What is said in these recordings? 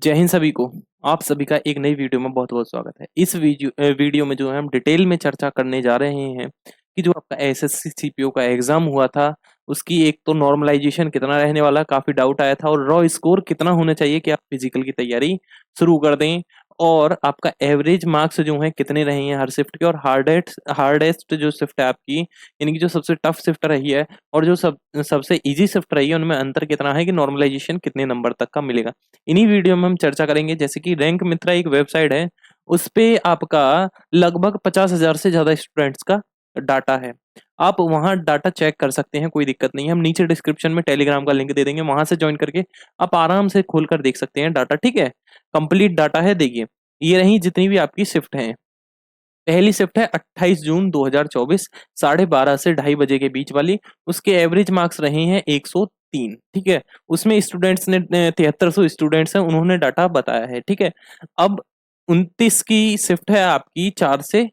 जय हिंद सभी को। आप सभी का एक नई वीडियो में बहुत बहुत स्वागत है। इस वीडियो में जो है हम डिटेल में चर्चा करने जा रहे हैं कि जो आपका एसएससी सीपीओ का एग्जाम हुआ था उसकी एक तो नॉर्मलाइजेशन कितना रहने वाला, काफी डाउट आया था, और रॉ स्कोर कितना होना चाहिए कि आप फिजिकल की तैयारी शुरू कर दें, और आपका एवरेज मार्क्स जो है कितने रहे हैं हर शिफ्ट के, और हार्डेस्ट जो शिफ्ट है आपकी, यानी कि जो सबसे टफ शिफ्ट रही है और जो सबसे इजी शिफ्ट रही है, उनमें अंतर कितना है कि नॉर्मलाइजेशन कितने नंबर तक का मिलेगा। इन्हीं वीडियो में हम चर्चा करेंगे। जैसे कि रैंक मित्रा एक वेबसाइट है, उस पे आपका लगभग 50,000 से ज्यादा स्टूडेंट्स का डाटा है। आप वहां डाटा चेक कर सकते हैं, कोई दिक्कत नहीं है। हम नीचे डिस्क्रिप्शन में टेलीग्राम का लिंक दे देंगे, वहां से ज्वाइन करके आप आराम से खोलकर देख सकते हैं डाटा। ठीक है, कंप्लीट डाटा है। देखिए, ये रही जितनी भी आपकी शिफ्ट हैं। पहली शिफ्ट है 28 जून 2024, 12:30 से 2:30 के बीच वाली। उसके एवरेज मार्क्स रहे हैं 103। ठीक है, उसमें स्टूडेंट्स ने 7300 स्टूडेंट्स हैं, उन्होंने डाटा बताया है। ठीक है, अब 29 की शिफ्ट है आपकी 4 से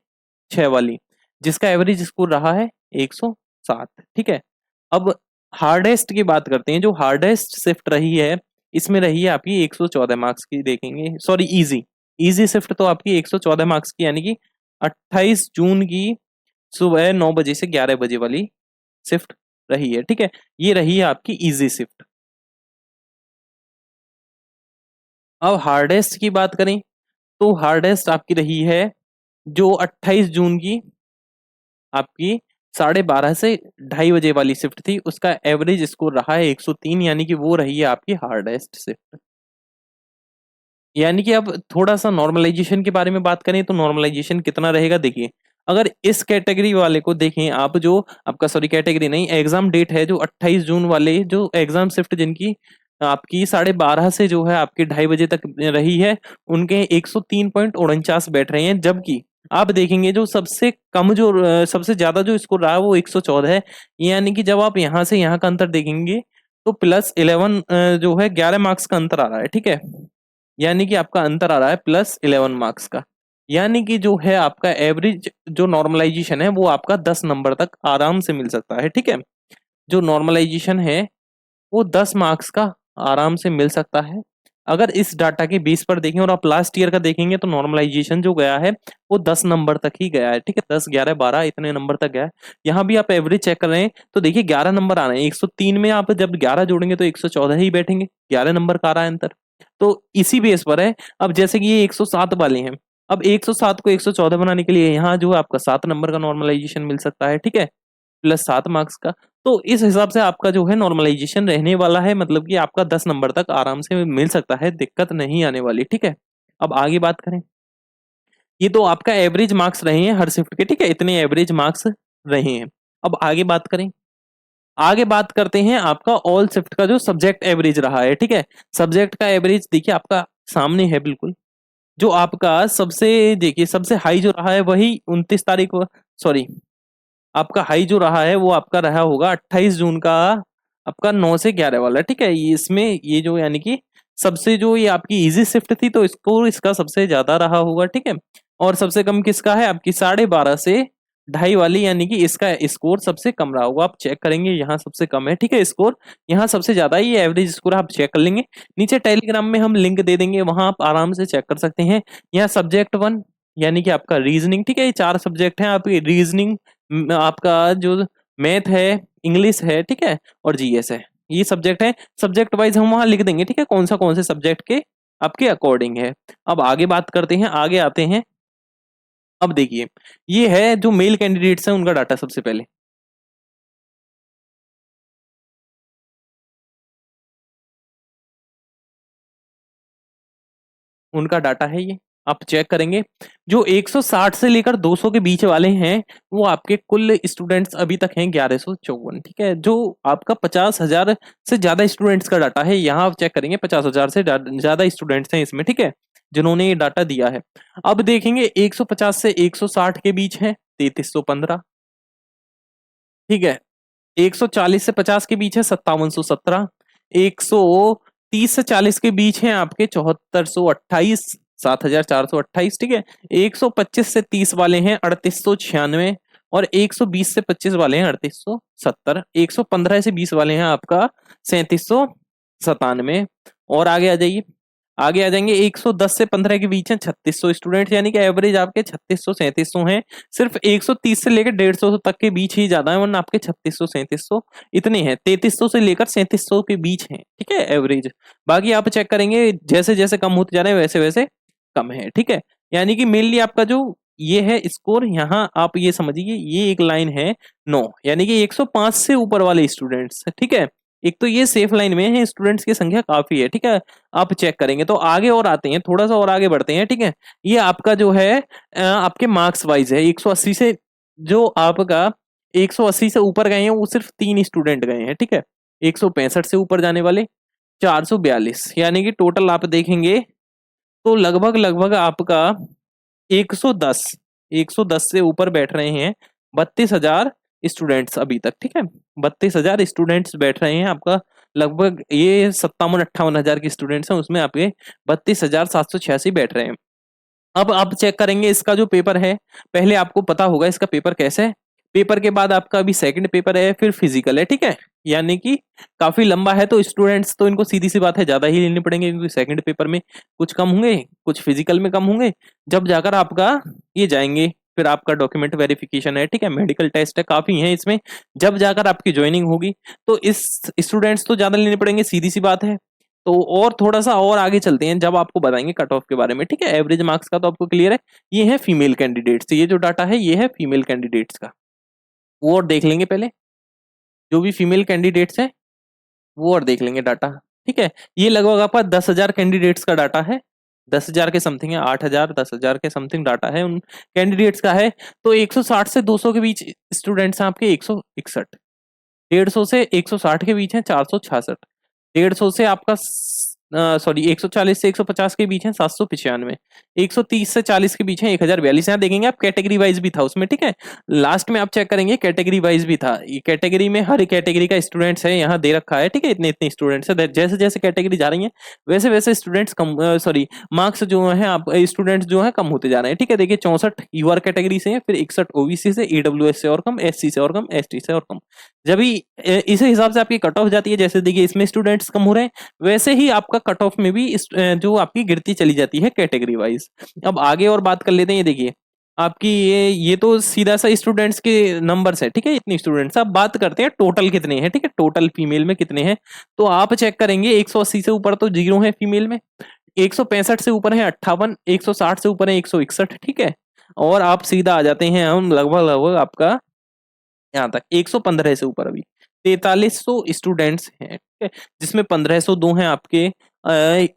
6 वाली, जिसका एवरेज स्कोर रहा है 107। ठीक है, अब हार्डेस्ट की बात करते हैं। जो हार्डेस्ट शिफ्ट रही है, इसमें रही है आपकी 114 मार्क्स की। देखेंगे, सॉरी, इजी इजी शिफ्ट तो आपकी 114 मार्क्स की, यानी कि 28 जून की सुबह 9 बजे से 11 बजे वाली शिफ्ट रही है। ठीक है, ये रही है आपकी इजी शिफ्ट। अब हार्डेस्ट की बात करें तो हार्डेस्ट आपकी रही है जो 28 जून की आपकी 12:30 से 2:30 वाली शिफ्ट थी। उसका एवरेज स्कोर रहा है 103, यानी कि वो रही है आपकी हार्डेस्ट शिफ्ट। यानी कि अब थोड़ा सा नॉर्मलाइजेशन के बारे में बात करें तो नॉर्मलाइजेशन कितना रहेगा। देखिए, अगर इस कैटेगरी वाले को देखें आप, जो आपका, सॉरी, कैटेगरी नहीं, एग्जाम डेट है जो 28 जून वाले, जो एग्जाम शिफ्ट जिनकी आपकी 12:30 से जो है आपकी 2:30 तक रही है, उनके 103.49 बैठ रहे हैं। जबकि आप देखेंगे जो सबसे कम, जो सबसे ज्यादा जो स्कोर रहा है वो 114 है। यानी कि जब आप यहाँ से यहाँ का अंतर देखेंगे तो +11 जो है 11 मार्क्स का अंतर आ रहा है। ठीक है, यानी कि आपका अंतर आ रहा है +11 मार्क्स का। यानी कि जो है आपका एवरेज जो नॉर्मलाइजेशन है वो आपका 10 नंबर तक आराम से मिल सकता है। ठीक है, जो नॉर्मलाइजेशन है वो 10 मार्क्स का आराम से मिल सकता है। अगर इस डाटा के बेस पर देखें और आप लास्ट ईयर का देखेंगे तो नॉर्मलाइजेशन जो गया है वो 10 नंबर तक ही गया है। ठीक है, 10, 11, 12 इतने नंबर तक गया है। यहाँ भी आप एवरेज चेक कर रहे हैं तो देखिए 11 नंबर आ रहे हैं। 103 में आप जब 11 जोड़ेंगे तो 114 ही बैठेंगे, 11 नंबर का आ रहा है अंतर। तो इसी बेस पर है। अब जैसे कि ये 107 वाले हैं, अब 107 को 114 बनाने के लिए यहाँ जो है आपका 7 नंबर का नॉर्मलाइजेशन मिल सकता है। ठीक है, +7 मार्क्स का। तो इस हिसाब से आपका जो है नॉर्मलाइजेशन रहने वाला है, मतलब कि आपका 10 नंबर तक आराम से मिल सकता है, दिक्कत नहीं आने वाली। ठीक है, अब आगे बात करें। ये तो आपका एवरेज मार्क्स रहे हैं हर शिफ्ट के। ठीक है, इतने एवरेज मार्क्स रहे हैं। अब आगे बात करें, आगे बात करते हैं आपका ऑल शिफ्ट का जो सब्जेक्ट एवरेज रहा है। ठीक है, सब्जेक्ट का एवरेज देखिए आपका सामने है बिल्कुल। जो आपका सबसे, देखिए, सबसे हाई जो रहा है वही 29 तारीख को, सॉरी, आपका हाई जो रहा है वो आपका रहा होगा 28 जून का, आपका 9 से 11 वाला। ठीक है, ये इसमें ये जो, यानी कि सबसे जो ये आपकी इजी शिफ्ट थी तो स्कोर इसका सबसे ज्यादा रहा होगा। ठीक है, और सबसे कम किसका है, आपकी 12:30 से 2:30 वाली, यानी कि इसका स्कोर सबसे कम रहा होगा। आप चेक करेंगे यहाँ सबसे कम है। ठीक है, स्कोर यहाँ सबसे ज्यादा है, ये एवरेज स्कोर आप चेक कर लेंगे। नीचे टेलीग्राम में हम लिंक दे देंगे, वहां आप आराम से चेक कर सकते हैं। यहाँ सब्जेक्ट 1 यानी कि आपका रीजनिंग। ठीक है, ये 4 सब्जेक्ट हैं आपकी। रीजनिंग, आपका जो मैथ है, इंग्लिश है, ठीक है, और जीएस है, ये सब्जेक्ट है। सब्जेक्ट वाइज हम वहां लिख देंगे। ठीक है, कौन से सब्जेक्ट के आपके अकॉर्डिंग है। अब आगे बात करते हैं, आगे आते हैं। अब देखिए, ये है जो मेल कैंडिडेट्स हैं उनका डाटा। सबसे पहले उनका डाटा है, ये आप चेक करेंगे। जो 160 से लेकर 200 के बीच वाले हैं वो आपके कुल स्टूडेंट्स अभी तक हैं 1154। ठीक है, जो आपका 50,000 से ज्यादा स्टूडेंट्स का डाटा है, यहाँ आप चेक करेंगे 50,000 से ज्यादा स्टूडेंट्स हैं इसमें। ठीक है, जिन्होंने ये डाटा दिया है। अब देखेंगे 150 से 160 के बीच है 3315। ठीक है, 140 से 50 के बीच है 5717। 130 से 40 के बीच है आपके 7428, 7428। ठीक है, 125 से 30 वाले हैं 3896, और 120 से 25 वाले हैं 3870। 115 से 20 वाले हैं आपका 3797। और आगे आ जाइए, आगे आ जाएंगे 110 से 15 के बीच है 3600 स्टूडेंट्स, यानी कि एवरेज आपके 3600 3700 हैं। सिर्फ 130 से लेकर 150 तक के बीच ही ज्यादा है, वरना आपके 3600 3700 इतने हैं। 3300 से लेकर 3700 के बीच हैं, ठीक है, एवरेज। बाकी आप चेक करेंगे जैसे जैसे कम होते जा रहे हैं वैसे वैसे कम है, ठीक है। यानी कि मेनली आपका जो ये है स्कोर, यहाँ आप ये समझिए ये एक लाइन है 9, यानी कि 105 से ऊपर वाले स्टूडेंट्स, ठीक है। एक तो ये सेफ लाइन में है, स्टूडेंट्स की संख्या काफी है, ठीक है। आप चेक करेंगे तो आगे और आते हैं, थोड़ा सा और आगे बढ़ते हैं, ठीक है। ये आपका जो है आपके मार्क्स वाइज है। 180 से जो आपका 180 से ऊपर गए हैं वो सिर्फ 3 स्टूडेंट गए हैं, ठीक है। 165 से ऊपर जाने वाले 442, यानी कि टोटल आप देखेंगे तो लगभग लगभग आपका 110 110 से ऊपर बैठ रहे हैं 32,000 स्टूडेंट्स अभी तक, ठीक है। 32,000 स्टूडेंट्स बैठ रहे हैं आपका, लगभग ये 57-58 हजार के स्टूडेंट्स हैं, उसमें आपके 32,786 बैठ रहे हैं। अब आप चेक करेंगे इसका जो पेपर है, पहले आपको पता होगा इसका पेपर कैसे है। पेपर के बाद आपका अभी सेकंड पेपर है, फिर फिजिकल है, ठीक है। यानी कि काफी लंबा है, तो स्टूडेंट्स तो इनको सीधी सी बात है ज्यादा ही लेने पड़ेंगे, क्योंकि सेकंड पेपर में कुछ कम होंगे, कुछ फिजिकल में कम होंगे। जब जाकर आपका ये जाएंगे, फिर आपका डॉक्यूमेंट वेरिफिकेशन है, ठीक है, मेडिकल टेस्ट है, काफी है इसमें। जब जाकर आपकी ज्वाइनिंग होगी तो इस स्टूडेंट्स तो ज्यादा लेने पड़ेंगे, सीधी सी बात है। तो और थोड़ा सा और आगे चलते हैं, जब आपको बताएंगे कट ऑफ के बारे में, ठीक है। एवरेज मार्क्स का तो आपको क्लियर है। ये है फीमेल कैंडिडेट्स, ये जो डाटा है ये है फीमेल कैंडिडेट्स का, वो और देख लेंगे पहले। जो भी फीमेल कैंडिडेट्स हैं वो और देख लेंगे डाटा, ठीक है। ये लगभग आपका 10,000 कैंडिडेट्स का डाटा है, 10,000 के समथिंग है, 8,000 10,000 के समथिंग डाटा है उन कैंडिडेट्स का है। तो 160 से 200 के बीच स्टूडेंट्स हैं आपके 161, 150 से 160 के बीच है 466, 150 से आपका सॉरी 140 से 150 के बीच है 795, 130 से 40 के बीच है 1042। यहाँ देखेंगे आप कैटेगरी वाइज भी था उसमें, ठीक है। लास्ट में आप चेक करेंगे कैटेगरी वाइज भी था, ये कैटेगरी में हर कैटेगरी का स्टूडेंट्स है यहाँ दे रखा है, ठीक है। इतने इतने स्टूडेंट्स है, जैसे जैसे कैटेगरी जा रही है वैसे वैसे स्टूडेंट्स कम सॉरी मार्क्स जो है आप स्टूडेंट्स जो है कम होते जा रहे हैं, ठीक है। देखिए 64 यूआर कैटेगरी से है, फिर 61 ओबीसी से, ईडब्ल्यूएस से और कम, एससी से और कम, एसटी से और कम। जब भी इस हिसाब से आपकी कट ऑफ जाती है, जैसे देखिए इसमें स्टूडेंट्स कम हो रहे हैं, वैसे ही आपका कट ऑफ में भी जो आपकी गिरती चली जाती है कैटेगरी वाइज। अब आगे और बात कर लेते हैं, ये देखिए आपकी ये तो सीधा सा स्टूडेंट्स के नंबर्स है, ठीक है, इतने स्टूडेंट्स। अब बात करते हैं टोटल कितने हैं, ठीक है, टोटल फीमेल में कितने हैं। तो आप चेक करेंगे 180 से ऊपर तो 0 है फीमेल में, 165 से ऊपर है 58, 160 से ऊपर है 161, ठीक है। और आप सीधा आ जाते हैं हम लगभग लगभग आपका यहाँ तक 115 से ऊपर अभी 4300 स्टूडेंट्स हैं, ठीक है। जिसमें 1502 हैं आपके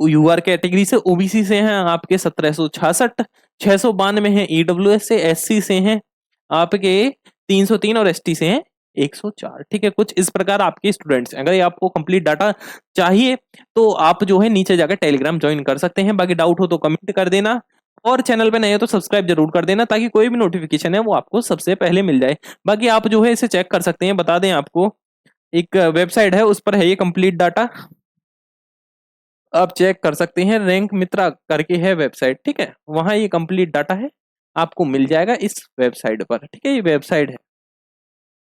यूआर कैटेगरी से, ओबीसी से हैं आपके 1766, 692 हैं ईडब्ल्यूएस से, एससी से हैं आपके 303 और एसटी से हैं 104, ठीक है। कुछ इस प्रकार आपके स्टूडेंट्स हैं। अगर ये आपको कंप्लीट डाटा चाहिए तो आप जो है नीचे जाकर टेलीग्राम ज्वाइन कर सकते हैं। बाकी डाउट हो तो कमेंट कर देना, और चैनल पे नए हो तो सब्सक्राइब जरूर कर देना, ताकि कोई भी नोटिफिकेशन है वो आपको सबसे पहले मिल जाए। बाकी आप जो है इसे चेक कर सकते हैं, बता दें आपको एक वेबसाइट है उस पर है ये कंप्लीट डाटा, आप चेक कर सकते हैं, रैंक मित्रा करके है वेबसाइट, ठीक है। वहां ये कंप्लीट डाटा है, आपको मिल जाएगा इस वेबसाइट पर, ठीक है। ये वेबसाइट है,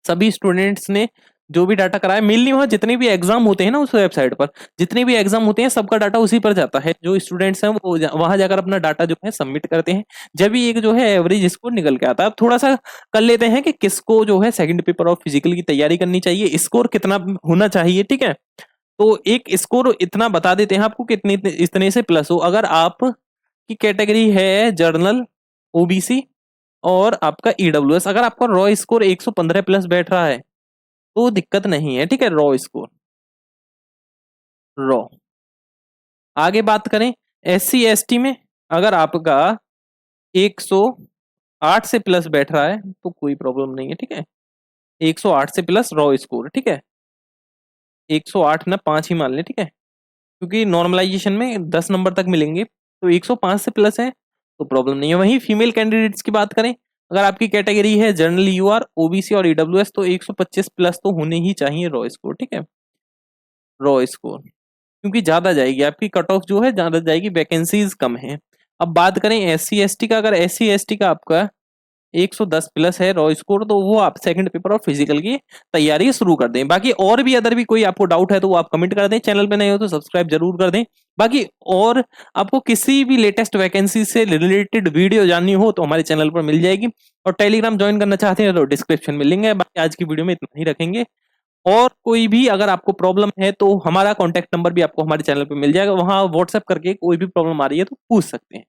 सभी स्टूडेंट्स ने जो भी डाटा कराया, मेनली वहाँ जितने भी एग्जाम होते हैं ना उस वेबसाइट पर, जितने भी एग्जाम होते हैं सबका डाटा उसी पर जाता है। जो स्टूडेंट्स हैं वो वहां जाकर अपना डाटा जो है सबमिट करते हैं, जब भी एक जो है एवरेज स्कोर निकल के आता है। अब थोड़ा सा कर लेते हैं कि किसको जो है सेकंड पेपर और फिजिकल की तैयारी करनी चाहिए, स्कोर कितना होना चाहिए, ठीक है। तो एक स्कोर इतना बता देते हैं आपको, कितने इतने से प्लस हो। अगर आप की कैटेगरी है जर्नल, ओबीसी और आपका ईडब्ल्यूएस, अगर आपका रॉ स्कोर 115 प्लस बैठ रहा है तो दिक्कत नहीं है, ठीक है। Raw score, raw. आगे बात करें एससी एसटी में, अगर आपका 108 से प्लस बैठ रहा है तो कोई प्रॉब्लम नहीं है, ठीक है। 108 से प्लस रॉ स्कोर, ठीक है। 108 ना 5 ही मान ले, ठीक है, क्योंकि नॉर्मलाइजेशन में 10 नंबर तक मिलेंगे, तो 105 से प्लस है तो प्रॉब्लम नहीं है। वहीं फीमेल कैंडिडेट्स की बात करें, अगर आपकी कैटेगरी है जनरल, यूआर, ओबीसी और ईडब्ल्यूएस, तो 125 प्लस तो होने ही चाहिए रॉ स्कोर, ठीक है, रॉ स्कोर। क्योंकि ज्यादा जाएगी आपकी कट ऑफ जो है, ज्यादा जाएगी, वैकेंसीज कम है। अब बात करें एससी एसटी का, अगर एससी एसटी का आपका 110 प्लस है रॉ स्कोर, तो वो आप सेकंड पेपर और फिजिकल की तैयारी शुरू कर दें। बाकी और भी अदर भी कोई आपको डाउट है तो वो आप कमेंट कर दें, चैनल पे नए हो तो सब्सक्राइब जरूर कर दें। बाकी और आपको किसी भी लेटेस्ट वैकेंसी से रिलेटेड वीडियो जाननी हो तो हमारे चैनल पर मिल जाएगी, और टेलीग्राम ज्वाइन करना चाहते हैं तो डिस्क्रिप्शन में लिंक है। बाकी आज की वीडियो में इतना ही रखेंगे, और कोई भी अगर आपको प्रॉब्लम है तो हमारा कॉन्टैक्ट नंबर भी आपको हमारे चैनल पे मिल जाएगा, वहां व्हाट्सएप करके कोई भी प्रॉब्लम आ रही है तो पूछ सकते हैं।